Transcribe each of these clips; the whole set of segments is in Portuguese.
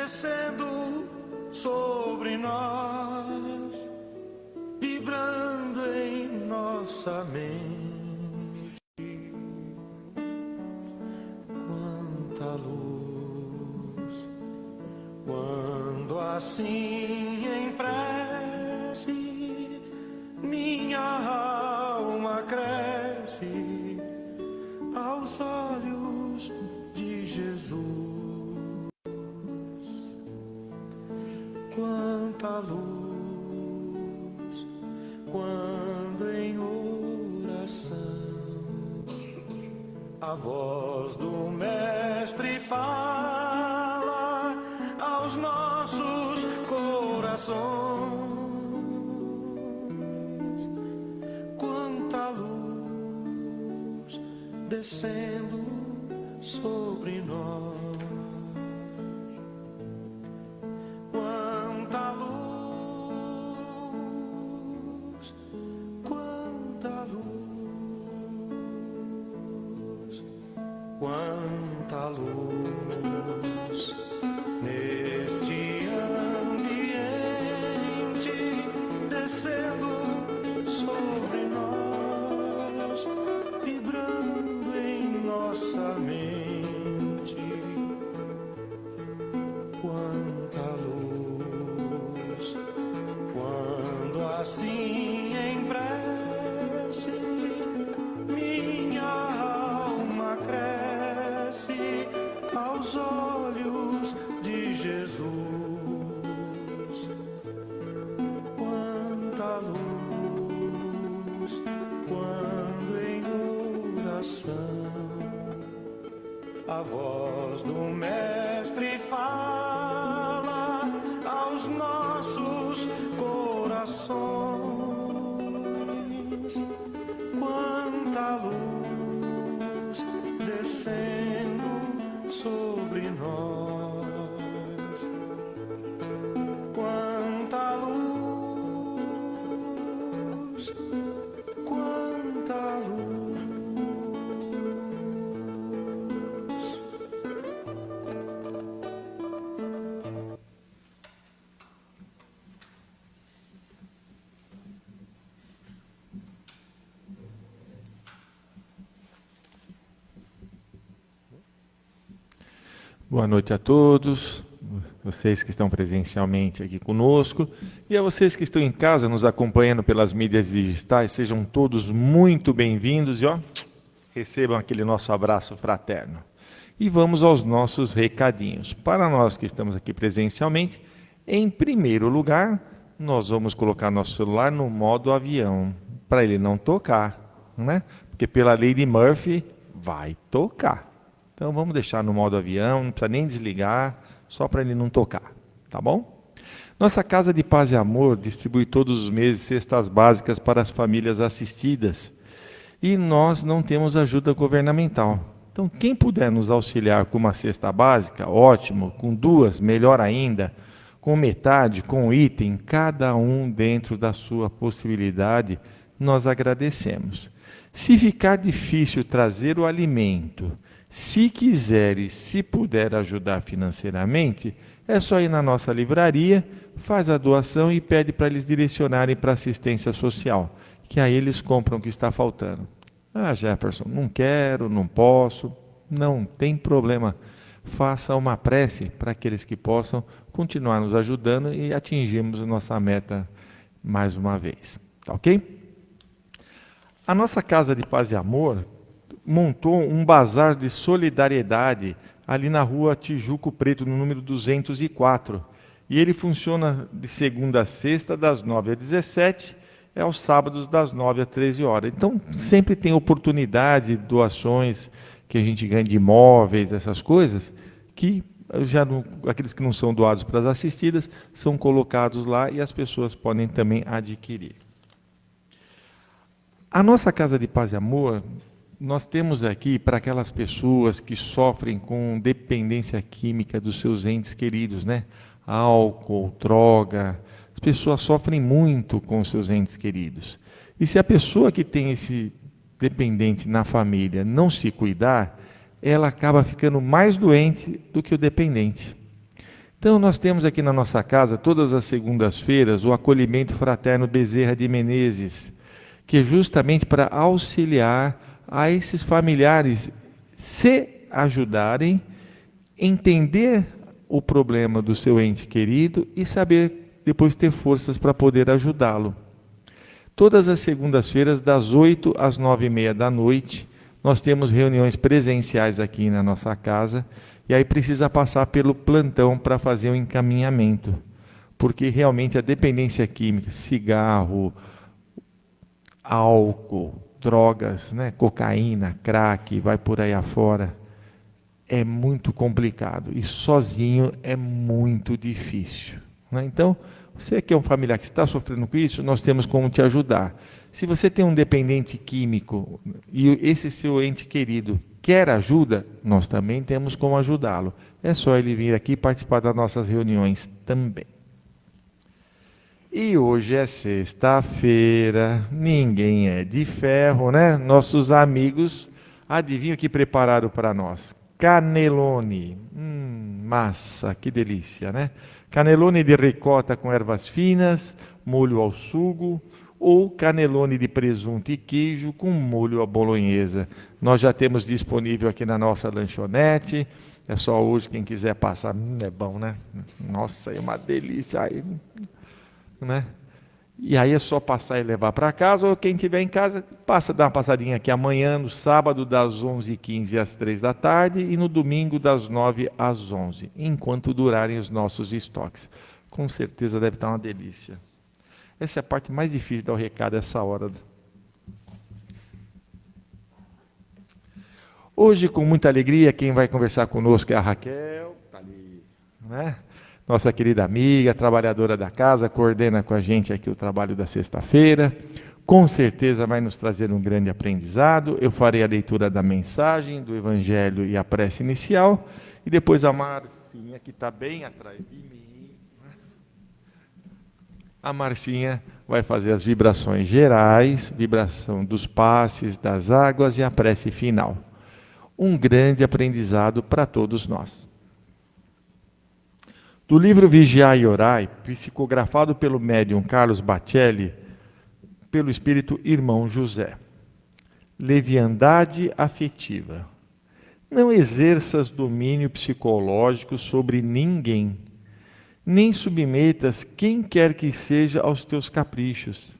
descendo sobre nós, vibrando em nossa mente. Quanta luz, quando assim em prece minha alma cresce aos olhos de Jesus. Quanta luz, quando em oração a voz do Mestre fala aos nossos corações. Quanta luz descendo sobre nós. Quanta luz, quanta luz, quanta luz neste ambiente descendo sobre nós, vibrando em nossa mente. Quanta luz, quando assim em prece minha alma cresce aos olhos de Jesus. Quanta luz, quando em oração a voz do Mestre fala aos nossos corações. Quanta luz descendo sobre nós. Quanta luz, quanta luz. Boa noite a todos, vocês que estão presencialmente aqui conosco e a vocês que estão em casa nos acompanhando pelas mídias digitais, sejam todos muito bem-vindos e recebam aquele nosso abraço fraterno. E vamos aos nossos recadinhos. Para nós que estamos aqui presencialmente, em primeiro lugar, nós vamos colocar nosso celular no modo avião, para ele não tocar, né? Porque pela lei de Murphy vai tocar. Então vamos deixar no modo avião, não precisa nem desligar, só para ele não tocar, tá bom? Nossa Casa de Paz e Amor distribui todos os meses cestas básicas para as famílias assistidas. E nós não temos ajuda governamental. Então quem puder nos auxiliar com uma cesta básica, ótimo, com duas, melhor ainda, com metade, com item, cada um dentro da sua possibilidade, nós agradecemos. Se ficar difícil trazer o alimento, se quiser e se puder ajudar financeiramente, é só ir na nossa livraria, faz a doação e pede para eles direcionarem para assistência social, que aí eles compram o que está faltando. Ah, Jefferson, não quero, não posso, não tem problema. Faça uma prece para aqueles que possam continuar nos ajudando e atingirmos a nossa meta mais uma vez. Tá ok? A nossa Casa de Paz e Amor montou um bazar de solidariedade ali na rua Tijuco Preto, no número 204. E ele funciona de segunda a sexta, das 9 às 17, aos sábados, das 9 às 13 horas. Então, sempre tem oportunidade, doações que a gente ganha de imóveis, essas coisas, que já aqueles que não são doados para as assistidas, são colocados lá e as pessoas podem também adquirir. A nossa Casa de Paz e Amor, nós temos aqui para aquelas pessoas que sofrem com dependência química dos seus entes queridos, né? Álcool, droga, as pessoas sofrem muito com os seus entes queridos. E se a pessoa que tem esse dependente na família não se cuidar, ela acaba ficando mais doente do que o dependente. Então, nós temos aqui na nossa casa, todas as segundas-feiras, o acolhimento fraterno Bezerra de Menezes, que é justamente para auxiliar a esses familiares se ajudarem, entender o problema do seu ente querido e saber depois ter forças para poder ajudá-lo. Todas as segundas-feiras, das 8 às 9h30 da noite, nós temos reuniões presenciais aqui na nossa casa, e aí precisa passar pelo plantão para fazer o encaminhamento, porque realmente a dependência química, cigarro, álcool, drogas, né, cocaína, crack, vai por aí afora, é muito complicado e sozinho é muito difícil, né? Então, você que é um familiar que está sofrendo com isso, nós temos como te ajudar. Se você tem um dependente químico e esse seu ente querido quer ajuda, nós também temos como ajudá-lo. É só ele vir aqui participar das nossas reuniões também. E hoje é sexta-feira, ninguém é de ferro, né? Nossos amigos, adivinham o que prepararam para nós? Canelone. Massa, que delícia, né? Canelone de ricota com ervas finas, molho ao sugo, ou canelone de presunto e queijo com molho à bolonhesa. Nós já temos disponível aqui na nossa lanchonete. É só hoje, quem quiser passar. É bom, né? Nossa, é uma delícia. Aí, né? E aí é só passar e levar para casa, ou quem estiver em casa, passa, dá uma passadinha aqui amanhã, no sábado, das 11h15 às 15h, e no domingo, das 9 às 11, enquanto durarem os nossos estoques. Com certeza deve estar uma delícia. Essa é a parte mais difícil de dar o recado essa hora. Hoje, com muita alegria, quem vai conversar conosco é a Raquel, tá ali, né? Nossa querida amiga, trabalhadora da casa, coordena com a gente aqui o trabalho da sexta-feira. Com certeza vai nos trazer um grande aprendizado. Eu farei a leitura da mensagem, do Evangelho e a prece inicial. E depois a Marcinha, que está bem atrás de mim. A Marcinha vai fazer as vibrações gerais, vibração dos passes, das águas e a prece final. Um grande aprendizado para todos nós. Do livro Vigiai e Orai, psicografado pelo médium Carlos Bacelli, pelo espírito Irmão José. Leviandade afetiva. Não exerças domínio psicológico sobre ninguém, nem submetas quem quer que seja aos teus caprichos.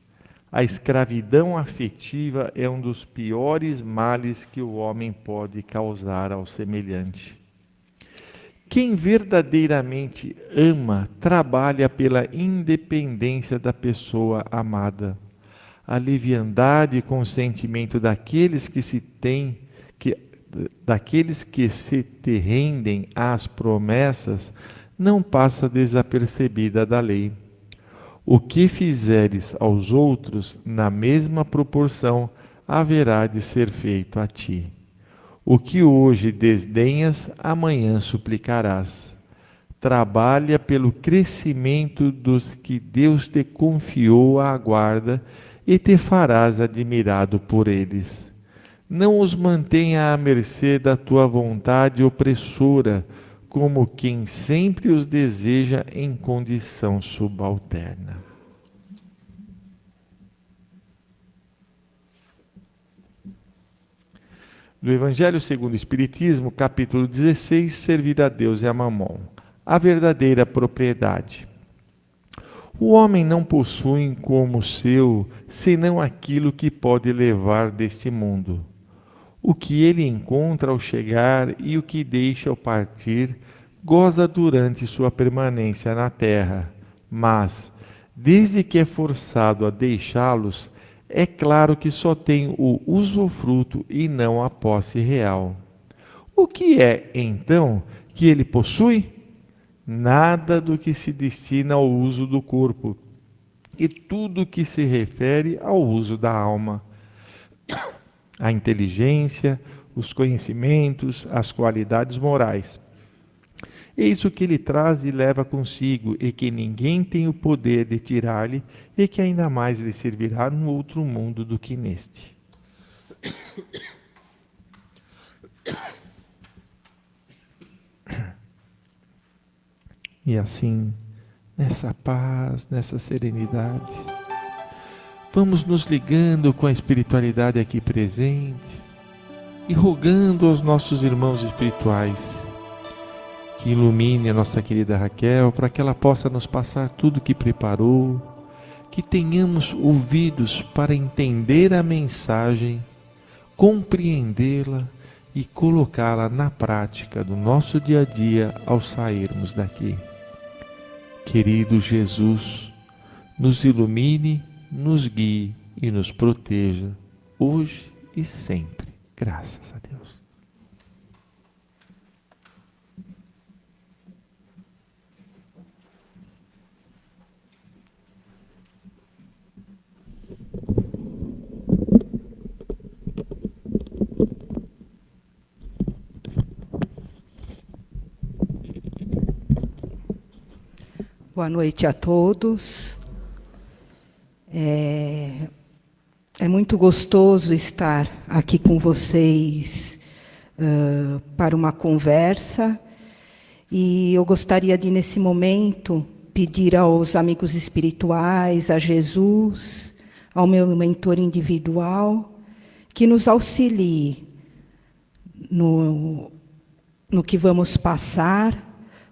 A escravidão afetiva é um dos piores males que o homem pode causar ao semelhante. Quem verdadeiramente ama, trabalha pela independência da pessoa amada. A leviandade e consentimento daqueles que se te rendem às promessas não passa desapercebida da lei. O que fizeres aos outros, na mesma proporção, haverá de ser feito a ti. O que hoje desdenhas, amanhã suplicarás. Trabalha pelo crescimento dos que Deus te confiou à guarda e te farás admirado por eles. Não os mantenha à mercê da tua vontade opressora, como quem sempre os deseja em condição subalterna. Do Evangelho segundo o Espiritismo, capítulo 16, servir a Deus e a Mamon. A verdadeira propriedade. O homem não possui como seu, senão aquilo que pode levar deste mundo. O que ele encontra ao chegar e o que deixa ao partir, goza durante sua permanência na terra. Mas, desde que é forçado a deixá-los, é claro que só tem o usufruto e não a posse real. O que é, então, que ele possui? Nada do que se destina ao uso do corpo, e tudo que se refere ao uso da alma. A inteligência, os conhecimentos, as qualidades morais. Eis o que ele traz e leva consigo, e que ninguém tem o poder de tirar-lhe, e que ainda mais lhe servirá no outro mundo do que neste. E assim, nessa paz, nessa serenidade, vamos nos ligando com a espiritualidade aqui presente e rogando aos nossos irmãos espirituais que ilumine a nossa querida Raquel para que ela possa nos passar tudo que preparou, que tenhamos ouvidos para entender a mensagem, compreendê-la e colocá-la na prática do nosso dia a dia ao sairmos daqui. Querido Jesus, nos ilumine, nos guie e nos proteja, hoje e sempre. Graças a Deus. Boa noite a todos. É muito gostoso estar aqui com vocês para uma conversa. E eu gostaria de, nesse momento, pedir aos amigos espirituais, a Jesus, ao meu mentor individual, que nos auxilie no que vamos passar,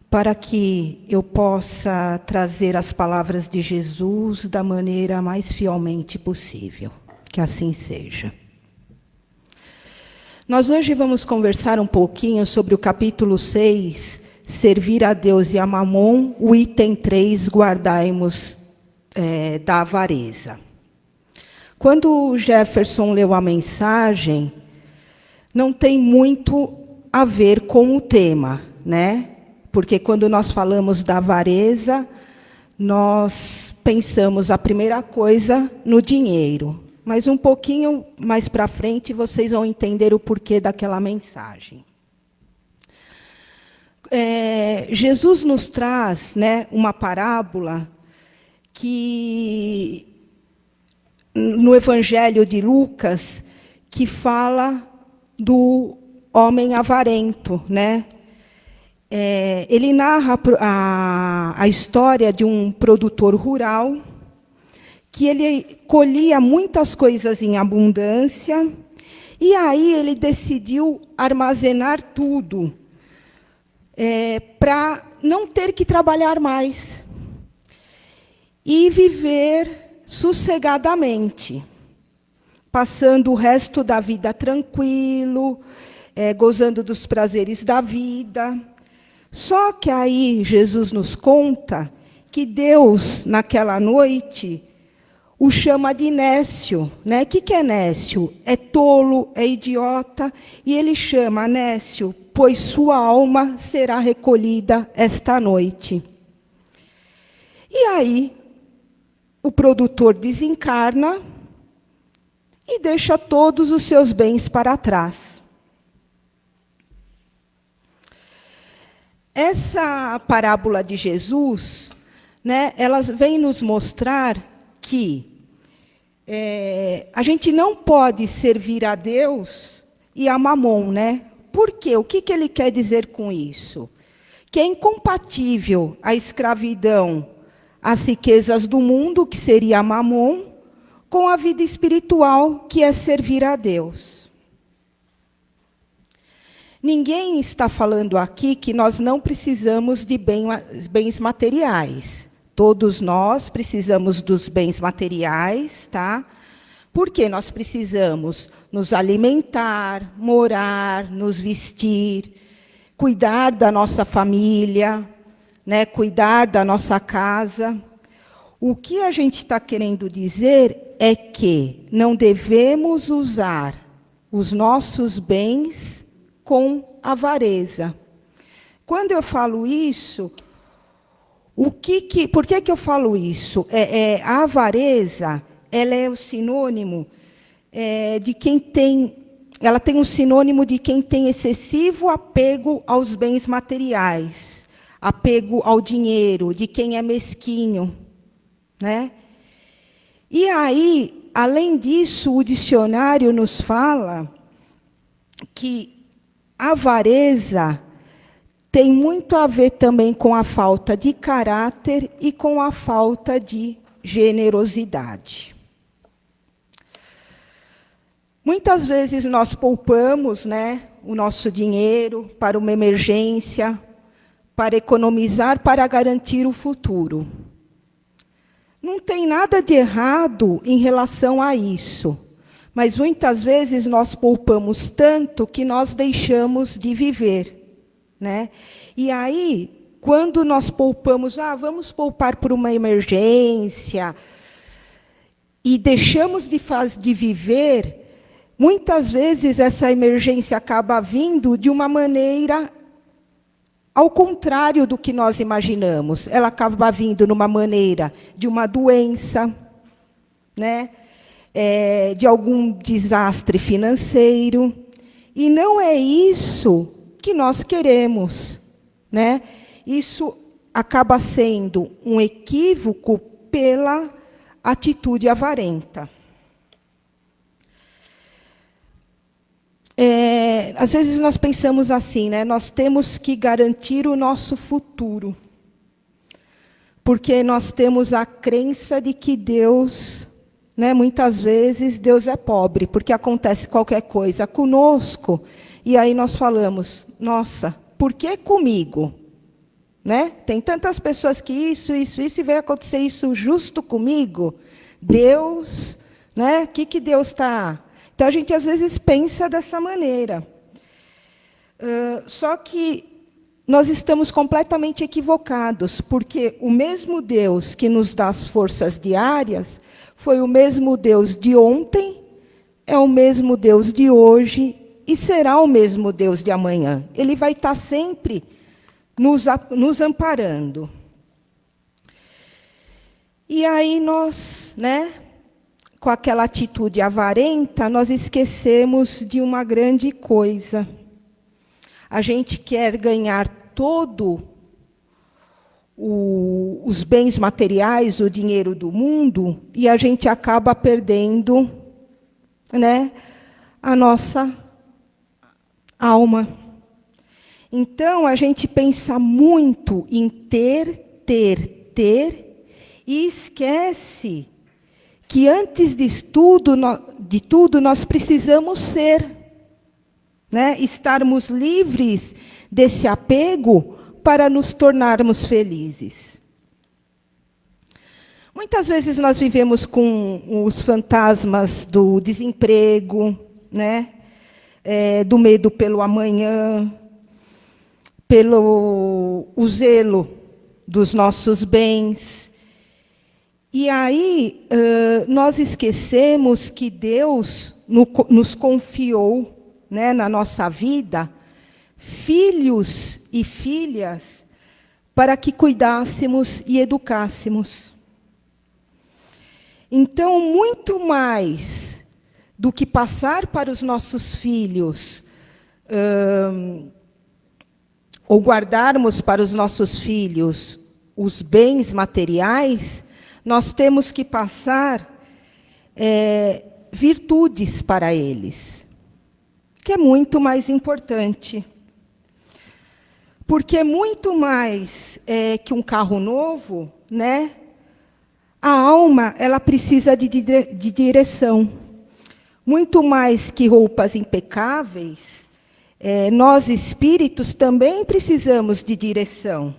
para que eu possa trazer as palavras de Jesus da maneira mais fielmente possível. Que assim seja. Nós hoje vamos conversar um pouquinho sobre o capítulo 6, Servir a Deus e a Mamon, o item 3, guardai-mos da avareza. Quando o Jefferson leu a mensagem, não tem muito a ver com o tema, né? Porque quando nós falamos da avareza, nós pensamos a primeira coisa no dinheiro. Mas um pouquinho mais para frente, vocês vão entender o porquê daquela mensagem. Jesus nos traz, né, uma parábola que, no Evangelho de Lucas, que fala do homem avarento, né? Ele narra a história de um produtor rural que ele colhia muitas coisas em abundância e aí ele decidiu armazenar tudo para não ter que trabalhar mais e viver sossegadamente, passando o resto da vida tranquilo, gozando dos prazeres da vida. Só que aí Jesus nos conta que Deus, naquela noite, o chama de nécio, né? O que é nécio? É tolo, é idiota, e ele chama nécio, pois sua alma será recolhida esta noite. E aí, o produtor desencarna e deixa todos os seus bens para trás. Essa parábola de Jesus, né, ela vem nos mostrar que a gente não pode servir a Deus e a Mamon, né? Por quê? O que ele quer dizer com isso? Que é incompatível a escravidão às riquezas do mundo, que seria a Mamon, com a vida espiritual, que é servir a Deus. Ninguém está falando aqui que nós não precisamos de bens materiais. Todos nós precisamos dos bens materiais, tá? Porque nós precisamos nos alimentar, morar, nos vestir, cuidar da nossa família, né? Cuidar da nossa casa. O que a gente está querendo dizer é que não devemos usar os nossos bens com avareza. Quando eu falo isso, por que eu falo isso? A avareza, ela é o sinônimo de quem tem... Ela tem um sinônimo de quem tem excessivo apego aos bens materiais, apego ao dinheiro, de quem é mesquinho, né? E aí, além disso, o dicionário nos fala que a avareza tem muito a ver também com a falta de caráter e com a falta de generosidade. Muitas vezes nós poupamos, né, o nosso dinheiro para uma emergência, para economizar, para garantir o futuro. Não tem nada de errado em relação a isso, mas muitas vezes nós poupamos tanto que nós deixamos de viver, né? E aí, quando nós poupamos, vamos poupar por uma emergência, e deixamos de viver, muitas vezes essa emergência acaba vindo de uma maneira ao contrário do que nós imaginamos. Ela acaba vindo numa maneira de uma doença, né? De algum desastre financeiro. E não é isso que nós queremos, né? Isso acaba sendo um equívoco pela atitude avarenta. Às vezes nós pensamos assim, né? Nós temos que garantir o nosso futuro, porque nós temos a crença de que Deus, né, muitas vezes, Deus é pobre, porque acontece qualquer coisa conosco, e aí nós falamos, nossa, por que comigo? Né? Tem tantas pessoas que isso, e vai acontecer isso justo comigo? Deus, né? O que Deus está... Então, a gente, às vezes, pensa dessa maneira. Só que nós estamos completamente equivocados, porque o mesmo Deus que nos dá as forças diárias foi o mesmo Deus de ontem, é o mesmo Deus de hoje e será o mesmo Deus de amanhã. Ele vai estar sempre nos amparando. E aí nós, né, com aquela atitude avarenta, nós esquecemos de uma grande coisa. A gente quer ganhar os bens materiais, o dinheiro do mundo, e a gente acaba perdendo, né, a nossa alma. Então, a gente pensa muito em ter, e esquece que antes de tudo nós precisamos ser, né? Estarmos livres desse apego para nos tornarmos felizes. Muitas vezes nós vivemos com os fantasmas do desemprego, né? Do medo pelo amanhã, pelo o zelo dos nossos bens. E aí nós esquecemos que Deus nos confiou, né, na nossa vida, filhos e filhas para que cuidássemos e educássemos. Então, muito mais do que passar para os nossos filhos, ou guardarmos para os nossos filhos os bens materiais, nós temos que passar virtudes para eles, que é muito mais importante. Porque muito mais que um carro novo, né? A alma, ela precisa de direção. Muito mais que roupas impecáveis, nós espíritos também precisamos de direção.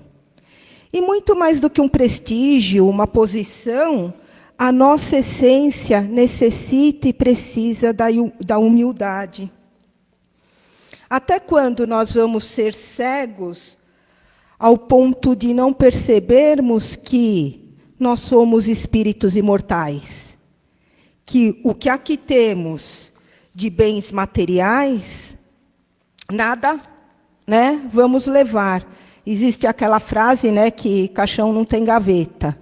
E muito mais do que um prestígio, uma posição, a nossa essência necessita e precisa da humildade. Até quando nós vamos ser cegos ao ponto de não percebermos que nós somos espíritos imortais? Que o que aqui temos de bens materiais, nada, né, vamos levar. Existe aquela frase, né, que caixão não tem gaveta.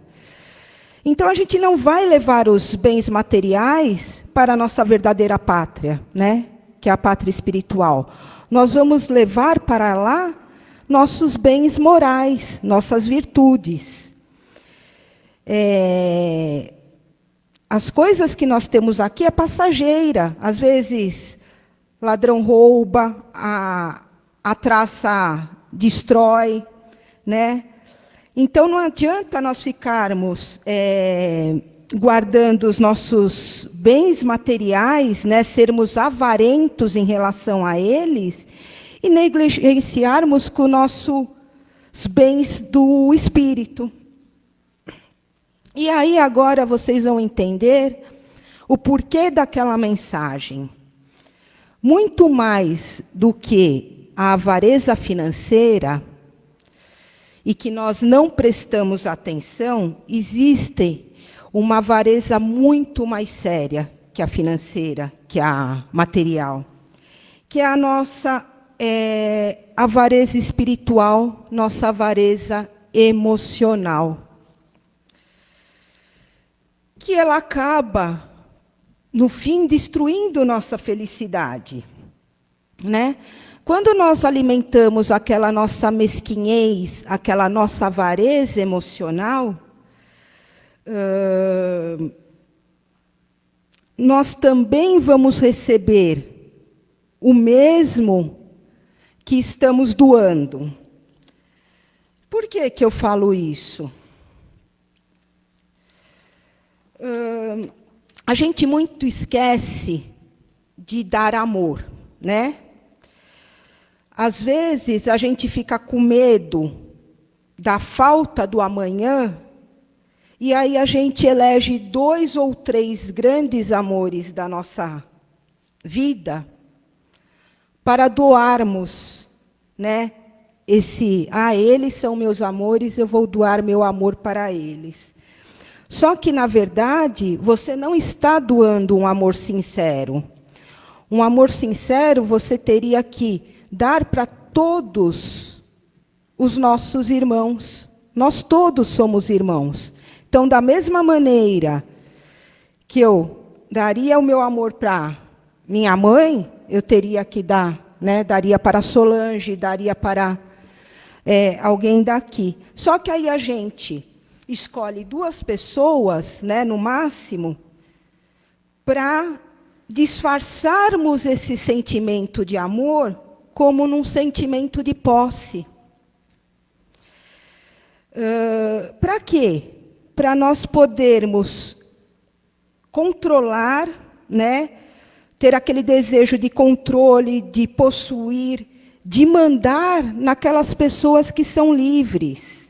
Então, a gente não vai levar os bens materiais para a nossa verdadeira pátria, né, que é a pátria espiritual. Nós vamos levar para lá nossos bens morais, nossas virtudes. As coisas que nós temos aqui é passageira. Às vezes, ladrão rouba, a traça destrói, né? Então, não adianta nós ficarmos guardando os nossos bens materiais, né, sermos avarentos em relação a eles, e negligenciarmos com nossos bens do espírito. E aí, agora, vocês vão entender o porquê daquela mensagem. Muito mais do que a avareza financeira, e que nós não prestamos atenção, existe uma avareza muito mais séria que a financeira, que a material, que é a nossa avareza espiritual, nossa avareza emocional, que ela acaba, no fim, destruindo nossa felicidade, né? Quando nós alimentamos aquela nossa mesquinhez, aquela nossa avareza emocional, nós também vamos receber o mesmo que estamos doando. Por que que eu falo isso? A gente muito esquece de dar amor, né? Às vezes, a gente fica com medo da falta do amanhã, e aí a gente elege 2 ou 3 grandes amores da nossa vida para doarmos, né? Eles são meus amores, eu vou doar meu amor para eles. Só que, na verdade, você não está doando um amor sincero. Um amor sincero você teria que dar para todos os nossos irmãos. Nós todos somos irmãos. Então, da mesma maneira que eu daria o meu amor para minha mãe, eu teria que dar, né? Daria para Solange, daria para alguém daqui. Só que aí a gente escolhe 2 pessoas, né, no máximo, para disfarçarmos esse sentimento de amor como num sentimento de posse. Para quê? Para nós podermos controlar, né, ter aquele desejo de controle, de possuir, de mandar naquelas pessoas que são livres.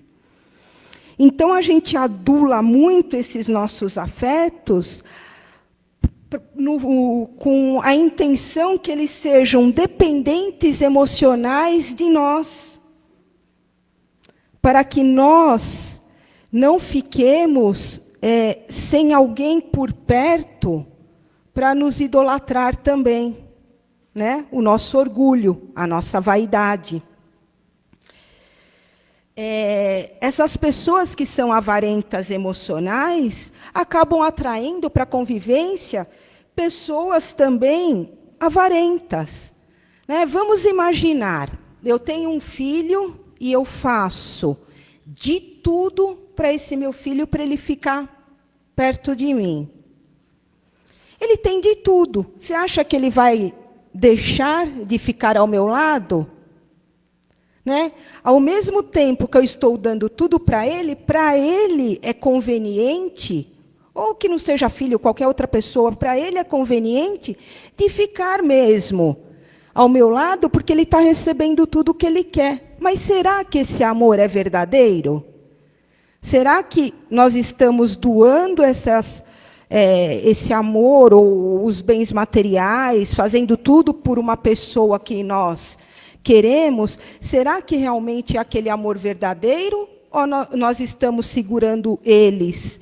Então, a gente adula muito esses nossos afetos com a intenção que eles sejam dependentes emocionais de nós, para que nós não fiquemos sem alguém por perto para nos idolatrar também, né? O nosso orgulho, a nossa vaidade. Essas pessoas que são avarentas emocionais acabam atraindo para a convivência pessoas também avarentas, né? Vamos imaginar, eu tenho um filho e eu faço de tudo para esse meu filho, para ele ficar perto de mim. Ele tem de tudo. Você acha que ele vai deixar de ficar ao meu lado? Né? Ao mesmo tempo que eu estou dando tudo para ele é conveniente, ou que não seja filho, qualquer outra pessoa, para ele é conveniente de ficar mesmo ao meu lado, porque ele está recebendo tudo o que ele quer. Mas será que esse amor é verdadeiro? Será que nós estamos doando esse amor ou os bens materiais, fazendo tudo por uma pessoa que nós queremos? Será que realmente é aquele amor verdadeiro? Ou nós estamos segurando eles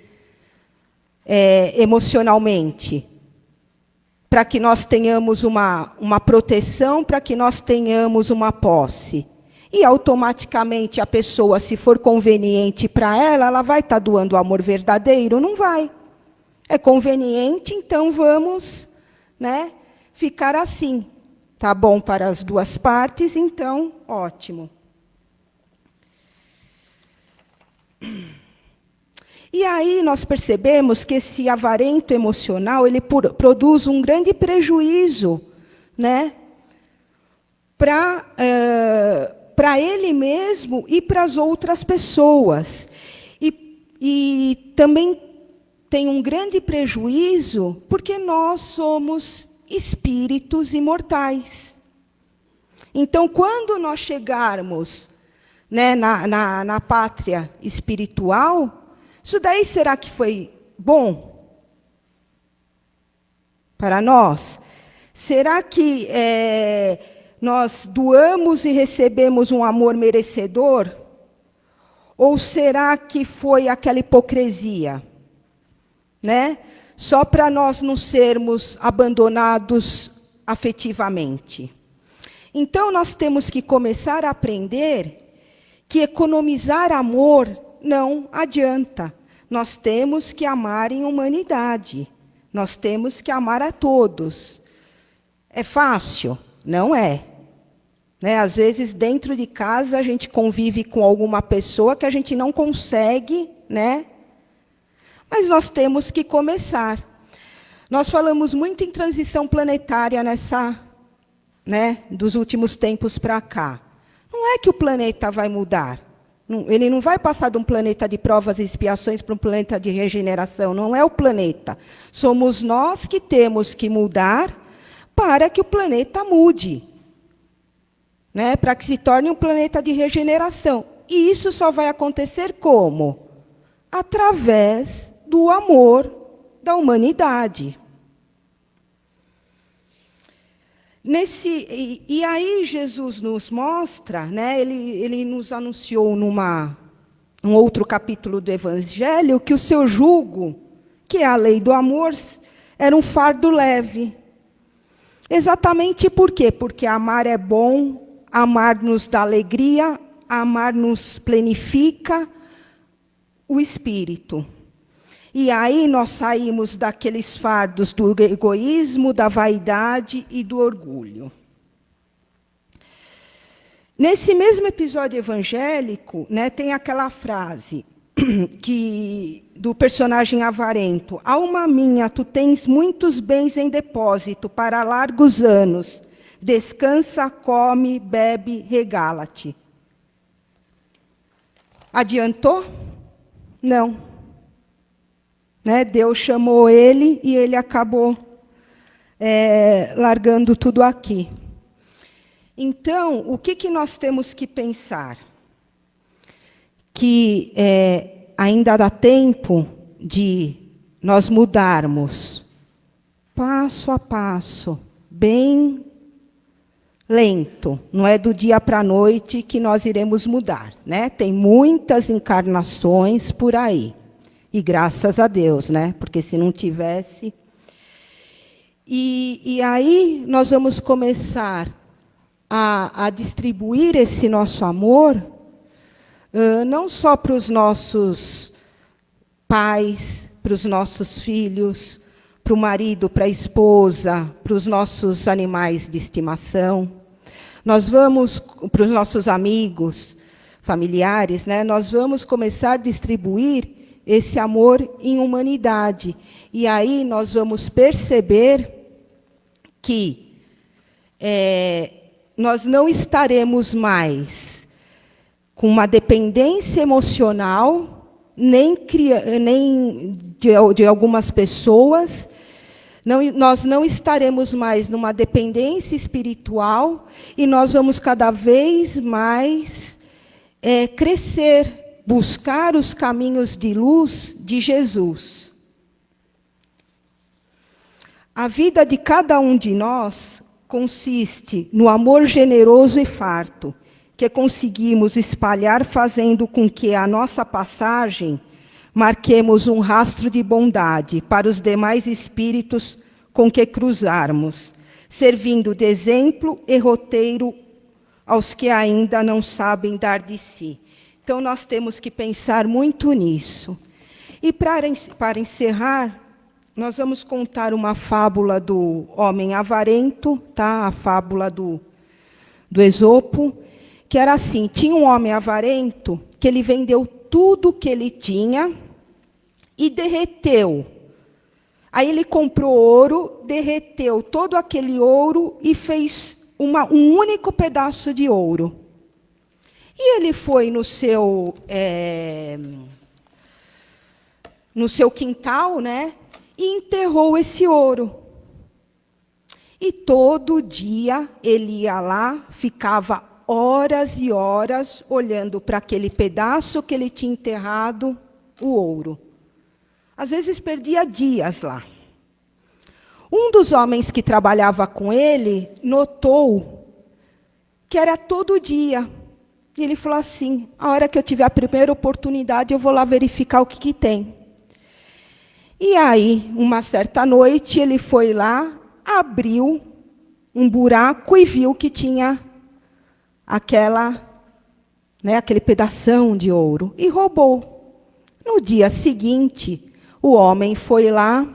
emocionalmente? Para que nós tenhamos uma proteção, para que nós tenhamos uma posse. E automaticamente a pessoa, se for conveniente para ela vai estar doando o amor verdadeiro? Não vai. É conveniente, então vamos, né, ficar assim. Tá bom para as 2 partes, então, ótimo. E aí nós percebemos que esse avarento emocional, ele produz um grande prejuízo, né, para para ele mesmo e para as outras pessoas. E também tem um grande prejuízo, porque nós somos espíritos imortais. Então, quando nós chegarmos, né, na pátria espiritual, isso daí será que foi bom para nós? Será que nós doamos e recebemos um amor merecedor? Ou será que foi aquela hipocrisia, né? Só para nós não sermos abandonados afetivamente. Então, nós temos que começar a aprender que economizar amor não adianta. Nós temos que amar em humanidade. Nós temos que amar a todos. É fácil? Não é. Né? Às vezes, dentro de casa, a gente convive com alguma pessoa que a gente não consegue, né? Mas nós temos que começar. Nós falamos muito em transição planetária dos últimos tempos para cá. Não é que o planeta vai mudar. Ele não vai passar de um planeta de provas e expiações para um planeta de regeneração. Não é o planeta. Somos nós que temos que mudar para que o planeta mude. Né? Para que se torne um planeta de regeneração. E isso só vai acontecer como? Através do amor da humanidade. E aí Jesus nos mostra, né, ele nos anunciou num outro capítulo do Evangelho, que o seu jugo, que é a lei do amor, era um fardo leve. Exatamente por quê? Porque amar é bom, amar nos dá alegria, amar nos plenifica o espírito. E aí nós saímos daqueles fardos do egoísmo, da vaidade e do orgulho. Nesse mesmo episódio evangélico, né, tem aquela frase do personagem avarento: alma minha, tu tens muitos bens em depósito para largos anos. Descansa, come, bebe, regala-te. Adiantou? Não. Né? Deus chamou ele e ele acabou largando tudo aqui. Então, o que nós temos que pensar? Que ainda dá tempo de nós mudarmos, passo a passo, bem lento. Não é do dia para a noite que nós iremos mudar. Né? Tem muitas encarnações por aí. E graças a Deus, né? Porque se não tivesse... E aí nós vamos começar a distribuir esse nosso amor, não só para os nossos pais, para os nossos filhos, para o marido, para a esposa, para os nossos animais de estimação. Nós vamos, para os nossos amigos, familiares, né? Nós vamos começar a distribuir esse amor em humanidade. E aí nós vamos perceber que nós não estaremos mais com uma dependência emocional, nem de algumas pessoas, nós não estaremos mais numa dependência espiritual, e nós vamos cada vez mais crescer, buscar os caminhos de luz de Jesus. A vida de cada um de nós consiste no amor generoso e farto, que conseguimos espalhar, fazendo com que a nossa passagem marquemos um rastro de bondade para os demais espíritos com que cruzarmos, servindo de exemplo e roteiro aos que ainda não sabem dar de si. Então, nós temos que pensar muito nisso. E, para encerrar, nós vamos contar uma fábula do homem avarento, tá? A fábula do Esopo, que era assim: tinha um homem avarento que ele vendeu tudo que ele tinha e derreteu. Aí ele comprou ouro, derreteu todo aquele ouro e fez um único pedaço de ouro. E ele foi no seu quintal, né, e enterrou esse ouro. E todo dia ele ia lá, ficava horas e horas olhando para aquele pedaço que ele tinha enterrado, o ouro. Às vezes perdia dias lá. Um dos homens que trabalhava com ele notou que era todo dia. E ele falou assim: a hora que eu tiver a primeira oportunidade, eu vou lá verificar o que tem. E aí, uma certa noite, ele foi lá, abriu um buraco e viu que tinha aquele pedação de ouro, e roubou. No dia seguinte, o homem foi lá.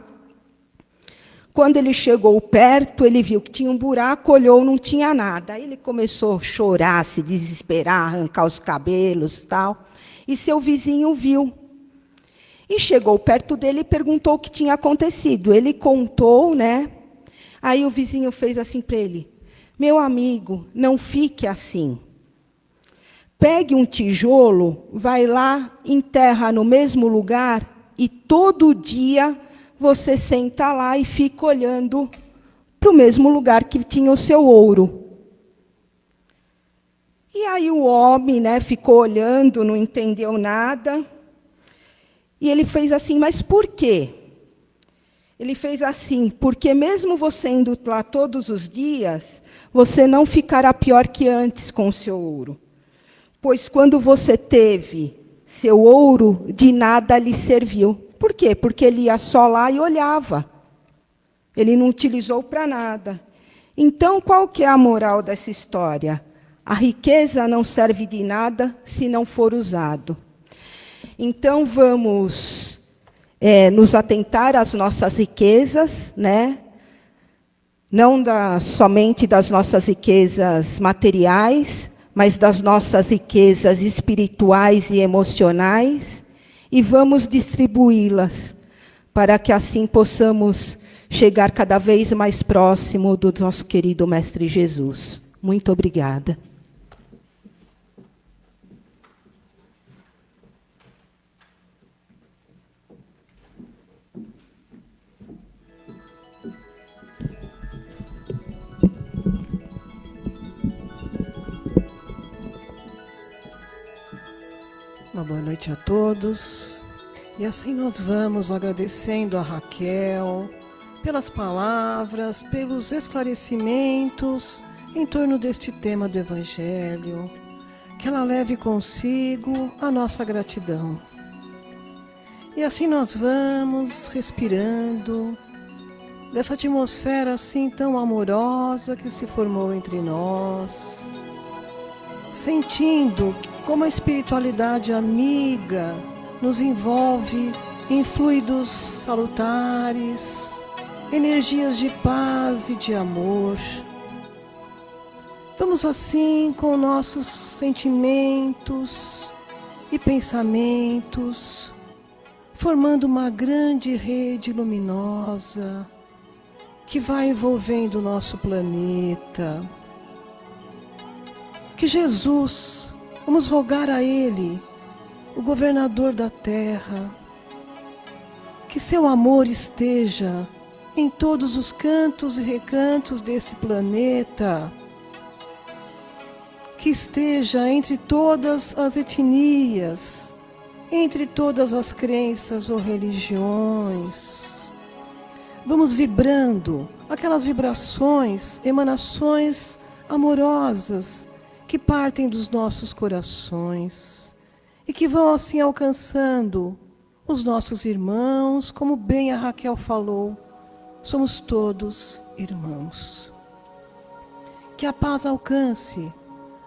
Quando ele chegou perto, ele viu que tinha um buraco, olhou, não tinha nada. Aí ele começou a chorar, se desesperar, arrancar os cabelos e tal. E seu vizinho viu. E chegou perto dele e perguntou o que tinha acontecido. Ele contou, né? Aí o vizinho fez assim para ele: meu amigo, não fique assim. Pegue um tijolo, vai lá, enterra no mesmo lugar e todo dia você senta lá e fica olhando para o mesmo lugar que tinha o seu ouro. E aí o homem, né, ficou olhando, não entendeu nada. E ele fez assim: mas por quê? Ele fez assim: porque mesmo você indo lá todos os dias, você não ficará pior que antes com o seu ouro. Pois quando você teve seu ouro, de nada lhe serviu. Por quê? Porque ele ia só lá e olhava. Ele não utilizou para nada. Então, qual que é a moral dessa história? A riqueza não serve de nada se não for usado. Então, vamos nos atentar às nossas riquezas, né? Não somente das nossas riquezas materiais, mas das nossas riquezas espirituais e emocionais, e vamos distribuí-las, para que assim possamos chegar cada vez mais próximo do nosso querido Mestre Jesus. Muito obrigada. Uma boa noite a todos. E assim nós vamos agradecendo a Raquel pelas palavras, pelos esclarecimentos em torno deste tema do Evangelho. Que ela leve consigo a nossa gratidão. E assim nós vamos respirando dessa atmosfera assim tão amorosa que se formou entre nós, sentindo como a espiritualidade amiga nos envolve em fluidos salutares, energias de paz e de amor. Vamos assim com nossos sentimentos e pensamentos, formando uma grande rede luminosa que vai envolvendo o nosso planeta. Que Jesus, vamos rogar a Ele, o governador da terra, que seu amor esteja em todos os cantos e recantos desse planeta, que esteja entre todas as etnias, entre todas as crenças ou religiões. Vamos vibrando aquelas vibrações, emanações amorosas, que partem dos nossos corações e que vão assim alcançando os nossos irmãos, como bem a Raquel falou, somos todos irmãos. Que a paz alcance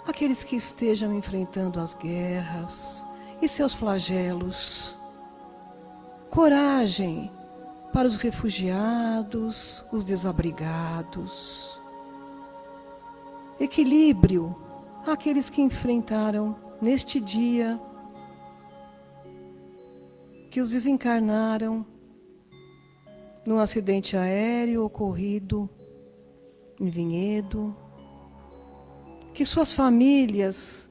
aqueles que estejam enfrentando as guerras e seus flagelos. Coragem para os refugiados, os desabrigados. Equilíbrio àqueles que enfrentaram neste dia, que os desencarnaram num acidente aéreo ocorrido em Vinhedo, que suas famílias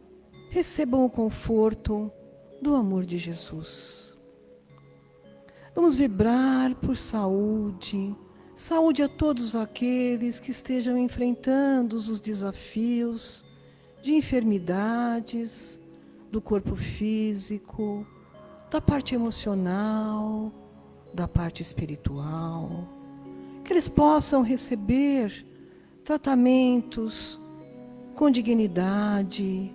recebam o conforto do amor de Jesus. Vamos vibrar por saúde, saúde a todos aqueles que estejam enfrentando os desafios de enfermidades do corpo físico, da parte emocional, da parte espiritual. Que eles possam receber tratamentos com dignidade.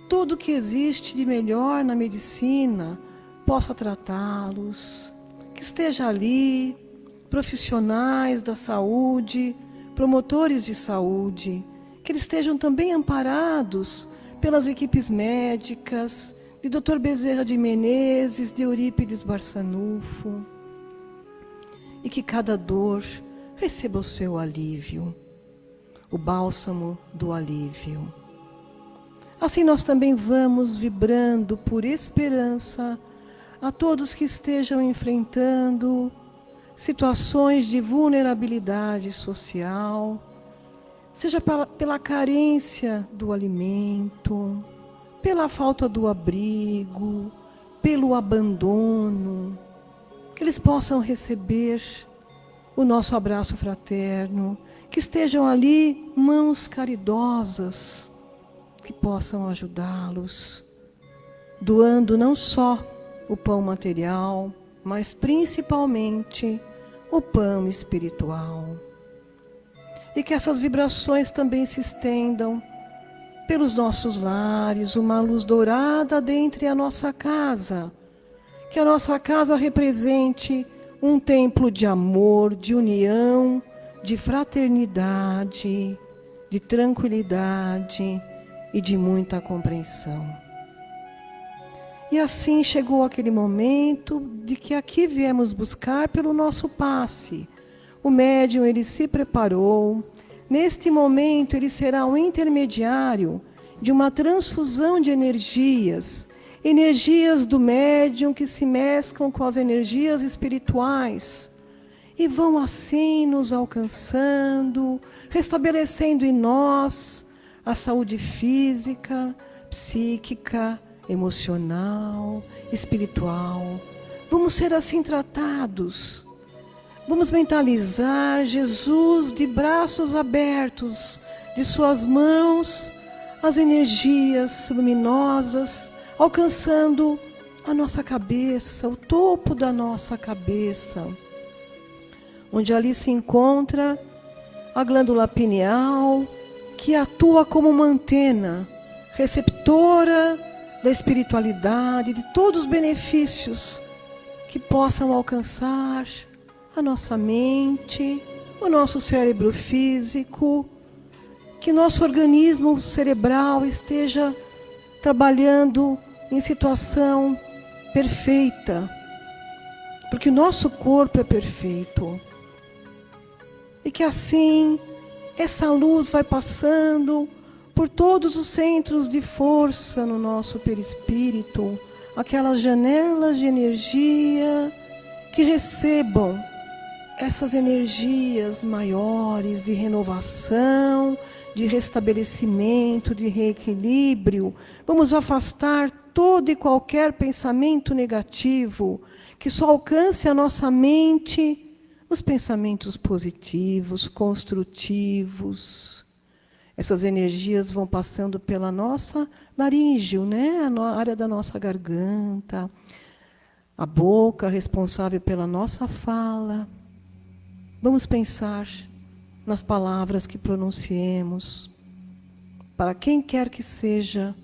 Tudo que existe de melhor na medicina possa tratá-los. Que esteja ali profissionais da saúde, promotores de saúde, que eles estejam também amparados pelas equipes médicas de Dr. Bezerra de Menezes, de Eurípides Barçanufo, e que cada dor receba o seu alívio, o bálsamo do alívio. Assim nós também vamos vibrando por esperança a todos que estejam enfrentando situações de vulnerabilidade social, seja pela carência do alimento, pela falta do abrigo, pelo abandono, que eles possam receber o nosso abraço fraterno, que estejam ali mãos caridosas, que possam ajudá-los, doando não só o pão material, mas principalmente o pão espiritual. E que essas vibrações também se estendam pelos nossos lares, uma luz dourada dentro da nossa casa. Que a nossa casa represente um templo de amor, de união, de fraternidade, de tranquilidade e de muita compreensão. E assim chegou aquele momento de que aqui viemos buscar pelo nosso passe. O médium, ele se preparou. Neste momento, ele será um intermediário de uma transfusão de energias. Energias do médium que se mesclam com as energias espirituais. E vão assim nos alcançando, restabelecendo em nós a saúde física, psíquica, emocional, espiritual. Vamos ser assim tratados. Vamos mentalizar Jesus de braços abertos, de suas mãos, as energias luminosas, alcançando a nossa cabeça, o topo da nossa cabeça, onde ali se encontra a glândula pineal, que atua como uma antena receptora da espiritualidade, de todos os benefícios que possam alcançar a nossa mente, o nosso cérebro físico, que nosso organismo cerebral esteja trabalhando em situação perfeita, porque o nosso corpo é perfeito. E que assim essa luz vai passando por todos os centros de força no nosso perispírito, aquelas janelas de energia que recebam essas energias maiores de renovação, de restabelecimento, de reequilíbrio. Vamos afastar todo e qualquer pensamento negativo que só alcance a nossa mente os pensamentos positivos, construtivos. Essas energias vão passando pela nossa laringe, né? A área da nossa garganta, a boca responsável pela nossa fala. Vamos pensar nas palavras que pronunciemos. Para quem quer que seja,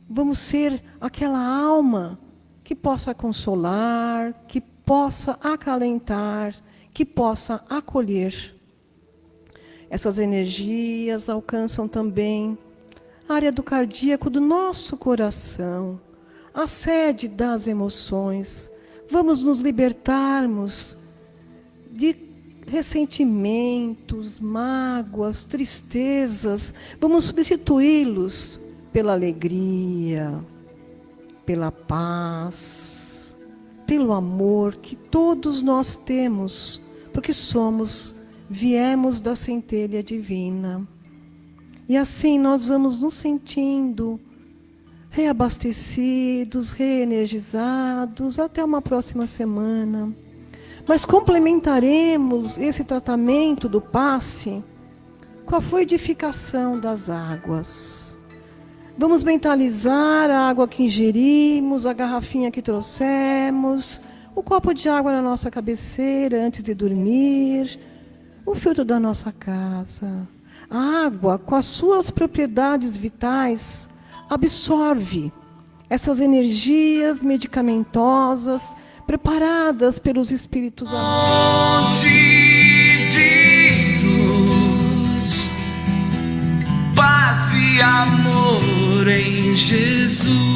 vamos ser aquela alma que possa consolar, que possa acalentar, que possa acolher. Essas energias alcançam também a área do cardíaco do nosso coração, a sede das emoções. Vamos nos libertarmos de ressentimentos, mágoas, tristezas. Vamos substituí-los pela alegria, pela paz, pelo amor que todos nós temos, porque viemos da centelha divina. E assim nós vamos nos sentindo reabastecidos, reenergizados, até uma próxima semana. Mas complementaremos esse tratamento do passe com a fluidificação das águas. Vamos mentalizar a água que ingerimos, a garrafinha que trouxemos, o copo de água na nossa cabeceira antes de dormir, o filtro da nossa casa. A água, com as suas propriedades vitais, absorve essas energias medicamentosas preparadas pelos espíritos amados. Fonte de luz, paz e amor em Jesus.